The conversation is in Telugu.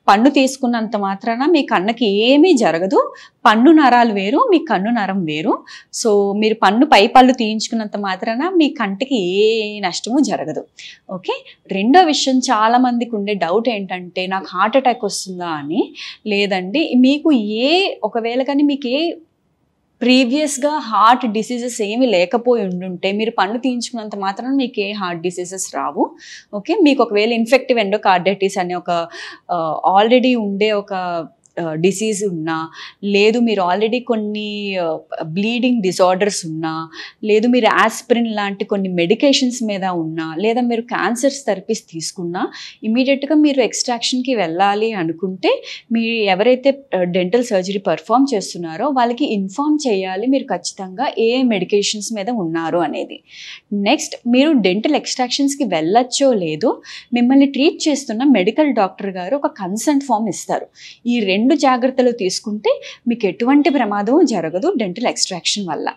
పన్ను తీసుకున్నంత మాత్రాన మీ కన్నకి ఏమీ జరగదు. పన్ను నరాలు వేరు, మీ కన్ను నరం వేరు. సో మీరు పై పళ్ళు తీయించుకున్నంత మాత్రాన మీ కంటికి ఏ నష్టము జరగదు. ఓకే. రెండో విషయం, చాలా మందికి ఉండే డౌట్ ఏంటంటే నాకు హార్ట్ అటాక్ వస్తుందా అని. లేదండి, మీకు ఒకవేళ కానీ మీకు ప్రీవియస్గా హార్ట్ డిసీజెస్ ఏమి లేకపోయి ఉండుంటే మీరు పన్ను తీయించుకున్నంత మాత్రం మీకు ఏ హార్ట్ డిసీజెస్ రావు. ఓకే. మీకు ఒకవేళ ఇన్ఫెక్టివ్ ఎండోకార్డైటిస్ అనే ఒక ఆల్రెడీ ఉండే ఒక డిసీజ్ ఉన్నా, లేదు మీరు ఆల్రెడీ కొన్ని బ్లీడింగ్ డిజార్డర్స్ ఉన్నా, లేదు మీరు ఆస్పిరిన్ లాంటి కొన్ని మెడికేషన్స్ మీద ఉన్నా, లేదా మీరు క్యాన్సర్స్ థెరపీస్ తీసుకున్నా, ఇమీడియట్గా మీరు ఎక్స్ట్రాక్షన్కి వెళ్ళాలి అనుకుంటే ఎవరైతే డెంటల్ సర్జరీ పర్ఫామ్ చేస్తున్నారో వాళ్ళకి ఇన్ఫార్మ్ చేయాలి మీరు ఖచ్చితంగా ఏ మెడికేషన్స్ మీద ఉన్నారు అనేది. నెక్స్ట్, మీరు డెంటల్ ఎక్స్ట్రాక్షన్స్కి వెళ్ళొచ్చో లేదో మిమ్మల్ని ట్రీట్ చేస్తున్న మెడికల్ డాక్టర్ గారు ఒక కన్సెంట్ ఫామ్ ఇస్తారు. ఈ 2 జాగ్రత్తలు తీసుకుంటే మీకు ఎటువంటి ప్రమాదం జరగదు డెంటల్ ఎక్స్ట్రాక్షన్ వల్ల.